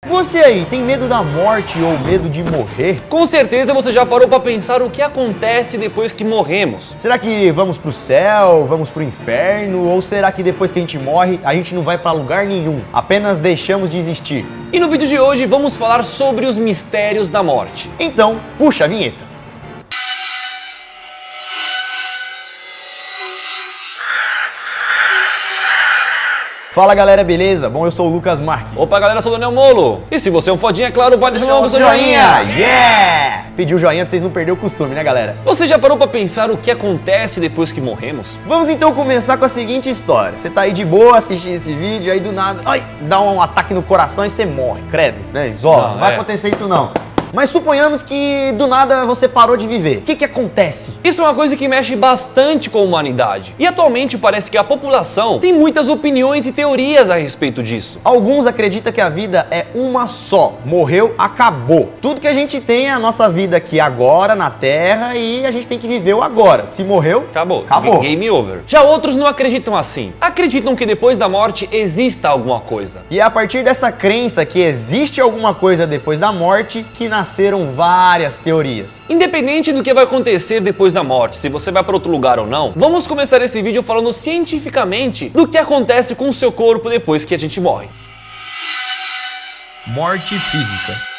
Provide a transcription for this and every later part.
Você aí, tem medo da morte ou medo de morrer? Com certeza você já parou para pensar o que acontece depois que morremos. Será que vamos pro céu, vamos pro inferno? Ou será que depois que a gente morre, a gente não vai para lugar nenhum? Apenas deixamos de existir? E no vídeo de hoje vamos falar sobre os mistérios da morte. Então, puxa a vinheta. Fala galera, beleza? Bom, eu sou o Lucas Marques. Opa galera, eu sou o Daniel Molo. E se você é um fodinha, é claro, vai deixar o seu joinha. Yeah! Pediu joinha pra vocês não perderem o costume, né galera? Você já parou para pensar o que acontece depois que morremos? Vamos então começar com a seguinte história. Você tá aí de boa assistindo esse vídeo, aí do nada, ai, dá um ataque no coração e você morre, credo, né? Isola, não vai acontecer isso não. Mas suponhamos que do nada você parou de viver. O que acontece? Isso é uma coisa que mexe bastante com a humanidade. E atualmente parece que a população tem muitas opiniões e teorias a respeito disso. Alguns acreditam que a vida é uma só. Morreu, acabou. Tudo que a gente tem é a nossa vida aqui agora, na Terra, e a gente tem que viver o agora. Se morreu, acabou. Game over. Já outros não acreditam assim. Acreditam que depois da morte exista alguma coisa. E é a partir dessa crença que existe alguma coisa depois da morte que nasceram várias teorias. Independente do que vai acontecer depois da morte, se você vai para outro lugar ou não, vamos começar esse vídeo falando cientificamente do que acontece com o seu corpo depois que a gente morre. Morte física.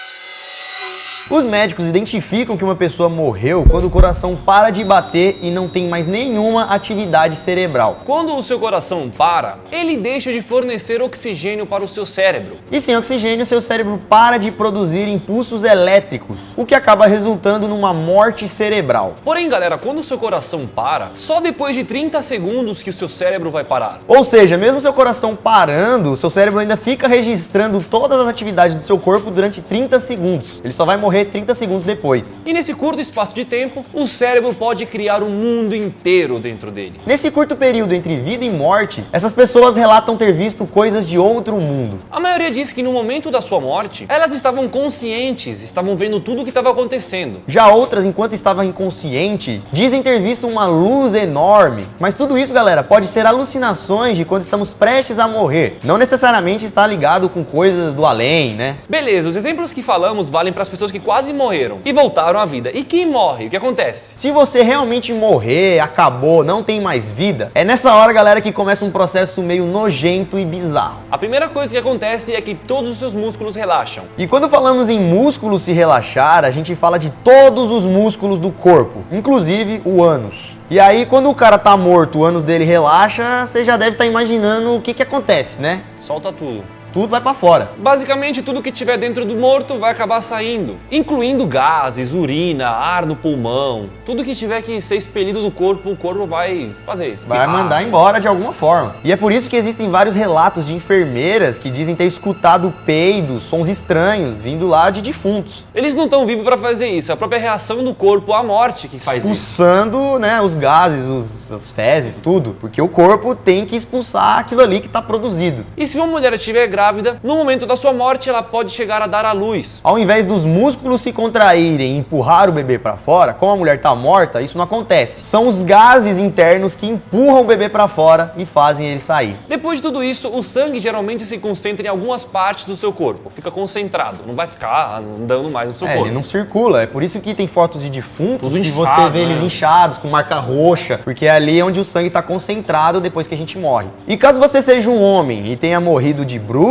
Os médicos identificam que uma pessoa morreu quando o coração para de bater e não tem mais nenhuma atividade cerebral. Quando o seu coração para, ele deixa de fornecer oxigênio para o seu cérebro. E sem oxigênio, seu cérebro para de produzir impulsos elétricos, o que acaba resultando numa morte cerebral. Porém, galera, quando o seu coração para, só depois de 30 segundos que o seu cérebro vai parar. Ou seja, mesmo seu coração parando, seu cérebro ainda fica registrando todas as atividades do seu corpo durante 30 segundos. Ele só vai morrer 30 segundos depois. E nesse curto espaço de tempo, o cérebro pode criar um mundo inteiro dentro dele. Nesse curto período entre vida e morte, essas pessoas relatam ter visto coisas de outro mundo. A maioria diz que no momento da sua morte, elas estavam conscientes, estavam vendo tudo o que estava acontecendo. Já outras, enquanto estavam inconsciente, dizem ter visto uma luz enorme. Mas tudo isso, galera, pode ser alucinações de quando estamos prestes a morrer. Não necessariamente está ligado com coisas do além, né? Beleza, os exemplos que falamos valem para as pessoas que quase morreram e voltaram à vida. E quem morre? O que acontece? Se você realmente morrer, acabou, não tem mais vida, é nessa hora, galera, que começa um processo meio nojento e bizarro. A primeira coisa que acontece é que todos os seus músculos relaxam. E quando falamos em músculos se relaxar, a gente fala de todos os músculos do corpo, inclusive o ânus. E aí, quando o cara tá morto, o ânus dele relaxa, você já deve estar imaginando o que acontece, né? Solta tudo. Tudo vai pra fora. Basicamente, tudo que tiver dentro do morto vai acabar saindo, incluindo gases, urina, ar no pulmão. Tudo que tiver que ser expelido do corpo, o corpo vai fazer isso. Vai mandar embora de alguma forma. E é por isso que existem vários relatos de enfermeiras que dizem ter escutado peidos, sons estranhos, vindo lá de defuntos. Eles não estão vivos para fazer isso, é a própria reação do corpo à morte que faz isso. Expulsando, né, os gases, as fezes, tudo. Porque o corpo tem que expulsar aquilo ali que tá produzido. E se uma mulher estiver grávida, no momento da sua morte ela pode chegar a dar à luz. Ao invés dos músculos se contraírem e empurrar o bebê para fora, como a mulher tá morta, isso não acontece. São os gases internos que empurram o bebê para fora e fazem ele sair. Depois de tudo isso, o sangue geralmente se concentra em algumas partes do seu corpo. Fica concentrado, não vai ficar andando mais no seu corpo. Ele não circula, é por isso que tem fotos de defuntos que inchado, você vê eles inchados, com marca roxa, porque é ali onde o sangue tá concentrado depois que a gente morre. E caso você seja um homem e tenha morrido de bruxo,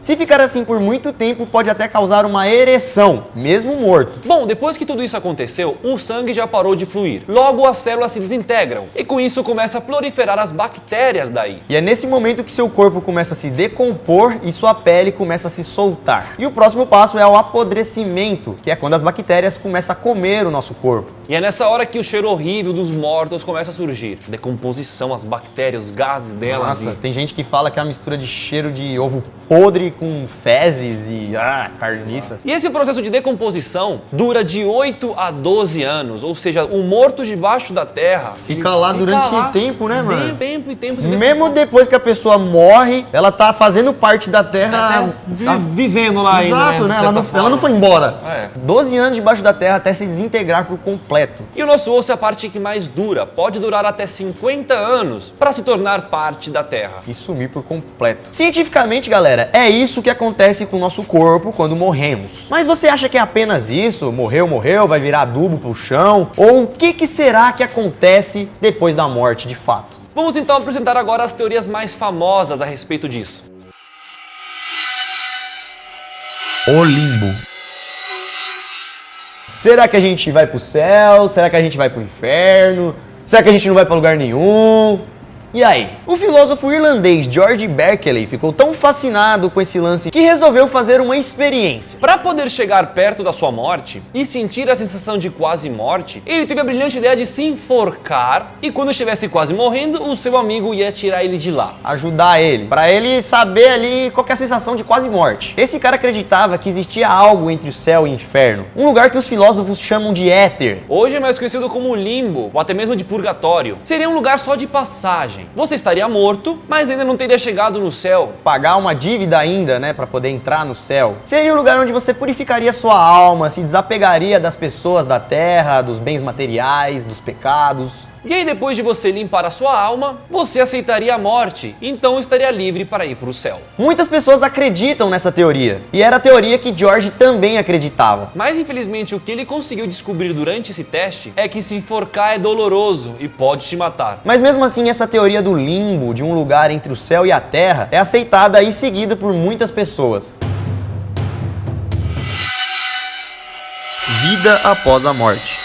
se ficar assim por muito tempo, pode até causar uma ereção, mesmo morto. Bom, depois que tudo isso aconteceu, o sangue já parou de fluir. Logo, as células se desintegram e com isso começa a proliferar as bactérias daí. E é nesse momento que seu corpo começa a se decompor e sua pele começa a se soltar. E o próximo passo é o apodrecimento, que é quando as bactérias começam a comer o nosso corpo. E é nessa hora que o cheiro horrível dos mortos começa a surgir. Decomposição, as bactérias, os gases delas. Nossa, tem gente que fala que é uma mistura de cheiro de ovo podre com fezes e carniça. E esse processo de decomposição dura de 8 a 12 anos, ou seja, o morto debaixo da terra fica lá durante tempo, né, mano? Tempo e tempo. Mesmo depois que a pessoa morre, ela tá fazendo parte da terra. Tá vivendo lá ainda. Exato, né? Ela não foi embora. É. 12 anos debaixo da terra até se desintegrar por completo. E o nosso osso é a parte que mais dura, pode durar até 50 anos para se tornar parte da terra. E sumir por completo. Cientificamente, galera, galera, é isso que acontece com o nosso corpo quando morremos. Mas você acha que é apenas isso? Morreu, vai virar adubo pro chão? Ou o que será que acontece depois da morte de fato? Vamos então apresentar agora as teorias mais famosas a respeito disso. O limbo. Será que a gente vai pro céu? Será que a gente vai pro inferno? Será que a gente não vai pra lugar nenhum? E aí? O filósofo irlandês George Berkeley ficou tão fascinado com esse lance que resolveu fazer uma experiência. Para poder chegar perto da sua morte e sentir a sensação de quase morte, ele teve a brilhante ideia de se enforcar e quando estivesse quase morrendo, o seu amigo ia tirar ele de lá. Ajudar ele, para ele saber ali qual que é a sensação de quase morte. Esse cara acreditava que existia algo entre o céu e o inferno, um lugar que os filósofos chamam de éter. Hoje é mais conhecido como limbo, ou até mesmo de purgatório. Seria um lugar só de passagem. Você estaria morto, mas ainda não teria chegado no céu. Pagar uma dívida ainda, né, para poder entrar no céu. Seria um lugar onde você purificaria sua alma, se desapegaria das pessoas da terra, dos bens materiais, dos pecados. E aí depois de você limpar a sua alma, você aceitaria a morte, então estaria livre para ir para o céu. Muitas pessoas acreditam nessa teoria, e era a teoria que George também acreditava. Mas infelizmente o que ele conseguiu descobrir durante esse teste é que se enforcar é doloroso e pode te matar. Mas mesmo assim essa teoria do limbo, de um lugar entre o céu e a terra, é aceitada e seguida por muitas pessoas. Vida após a morte.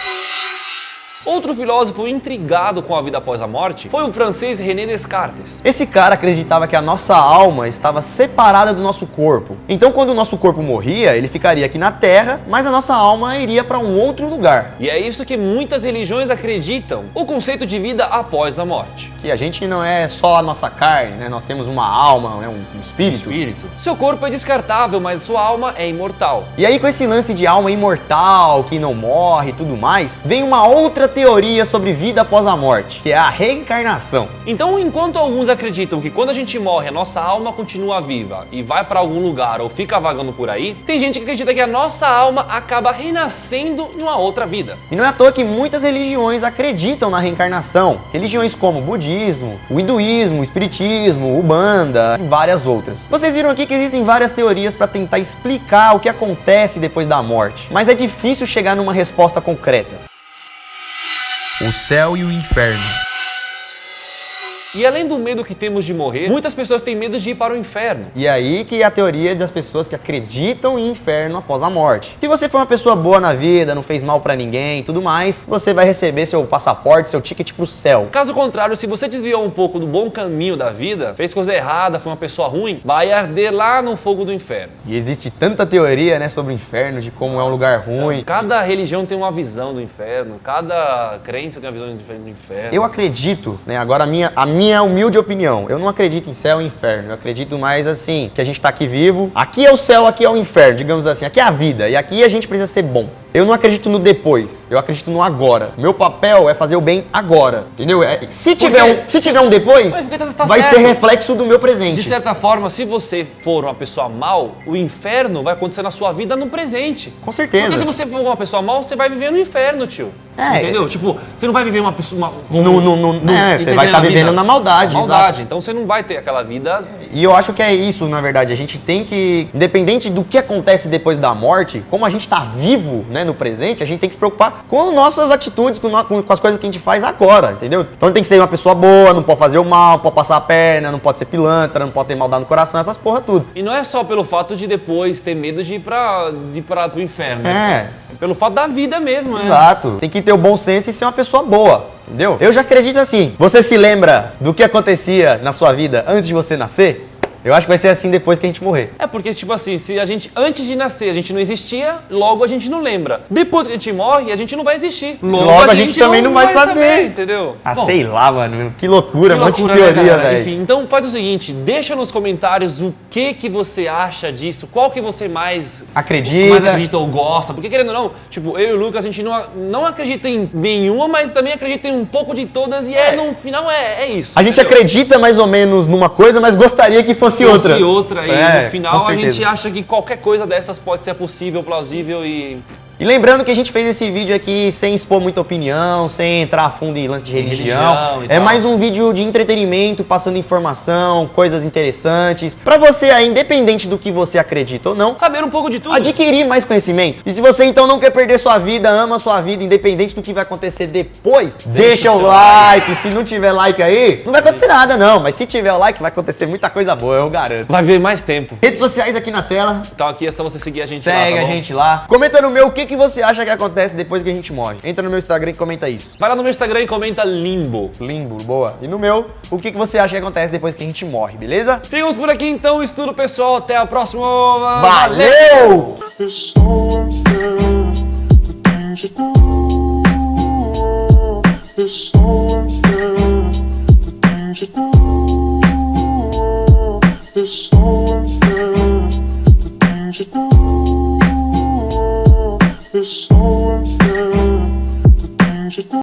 Outro filósofo intrigado com a vida após a morte foi o francês René Descartes. Esse cara acreditava que a nossa alma estava separada do nosso corpo. Então quando o nosso corpo morria, ele ficaria aqui na terra, mas a nossa alma iria para um outro lugar. E é isso que muitas religiões acreditam, o conceito de vida após a morte. Que a gente não é só a nossa carne, né? Nós temos uma alma, né? um espírito. Seu corpo é descartável, mas sua alma é imortal. E aí com esse lance de alma imortal, que não morre e tudo mais, vem uma outra teoria sobre vida após a morte, que é a reencarnação. Então, enquanto alguns acreditam que quando a gente morre, a nossa alma continua viva e vai para algum lugar ou fica vagando por aí, tem gente que acredita que a nossa alma acaba renascendo em uma outra vida. E não é à toa que muitas religiões acreditam na reencarnação. Religiões como o budismo, o hinduísmo, o espiritismo, o Umbanda e várias outras. Vocês viram aqui que existem várias teorias para tentar explicar o que acontece depois da morte, mas é difícil chegar numa resposta concreta. O céu e o inferno. E além do medo que temos de morrer, muitas pessoas têm medo de ir para o inferno. E aí que é a teoria das pessoas que acreditam em inferno após a morte. Se você for uma pessoa boa na vida, não fez mal pra ninguém e tudo mais, você vai receber seu passaporte, seu ticket pro céu. Caso contrário, se você desviou um pouco do bom caminho da vida, fez coisa errada, foi uma pessoa ruim, vai arder lá no fogo do inferno. E existe tanta teoria, né, sobre o inferno, de como é um lugar ruim. Cada religião tem uma visão do inferno, cada crença tem uma visão diferente do inferno. Eu acredito, né, agora a minha humilde opinião, eu não acredito em céu e inferno, eu acredito mais assim, que a gente tá aqui vivo, aqui é o céu, aqui é o inferno, digamos assim, aqui é a vida, e aqui a gente precisa ser bom. Eu não acredito no depois, eu acredito no agora. Meu papel é fazer o bem agora, entendeu? Se tiver um depois, vai ser reflexo do meu presente. De certa forma, se você for uma pessoa mal, o inferno vai acontecer na sua vida no presente. Com certeza. Porque se você for uma pessoa mal, você vai viver no inferno, tio. Entendeu? Tipo, você não vai viver uma pessoa... você vai estar vivendo na maldade. Exato. Então você não vai ter aquela vida... E eu acho que é isso, na verdade. A gente tem que, independente do que acontece depois da morte, como a gente está vivo, né, no presente, a gente tem que se preocupar com nossas atitudes, com as coisas que a gente faz agora, entendeu? Então tem que ser uma pessoa boa, não pode fazer o mal, não pode passar a perna, não pode ser pilantra, não pode ter maldade no coração, essas porra tudo. E não é só pelo fato de depois ter medo de ir pro inferno, né? Pelo fato da vida mesmo, né? Exato. Tem que ter o bom senso e ser uma pessoa boa, entendeu? Eu já acredito assim. Você se lembra do que acontecia na sua vida antes de você nascer? Eu acho que vai ser assim depois que a gente morrer. É porque, tipo assim, se a gente, antes de nascer, a gente não existia, logo a gente não lembra. Depois que a gente morre, a gente não vai existir. Logo a gente também não vai saber. Entendeu? Bom, sei lá, mano. Que loucura, um monte de teoria, velho. Enfim, então faz o seguinte, deixa nos comentários o que você acha disso, qual que você mais acredita ou gosta. Porque, querendo ou não, tipo, eu e o Lucas, a gente não acredita em nenhuma, mas também acredita em um pouco de todas e no final é isso. A gente acredita mais ou menos numa coisa, mas gostaria que fosse outra. E no final a gente acha que qualquer coisa dessas pode ser possível, plausível e E lembrando que a gente fez esse vídeo aqui sem expor muita opinião, sem entrar a fundo em lance de religião. É mais um vídeo de entretenimento, passando informação, coisas interessantes, pra você aí, independente do que você acredita ou não, saber um pouco de tudo. Adquirir mais conhecimento. E se você então não quer perder sua vida, ama sua vida, independente do que vai acontecer depois, deixa o like. Se não tiver like aí, não vai acontecer nada não, mas se tiver o like, vai acontecer muita coisa boa, eu garanto. Vai ver mais tempo. Redes sociais aqui na tela. Então aqui é só você seguir a gente lá, Segue a gente lá. Comenta no meu o que você acha que acontece depois que a gente morre. Entra no meu Instagram e comenta isso. Vai lá no meu Instagram e comenta limbo. Limbo, boa. E no meu, o que você acha que acontece depois que a gente morre, beleza? Ficamos por aqui então, estudo pessoal. Até a próxima. Valeu! It's so unfair, the things you do. It's so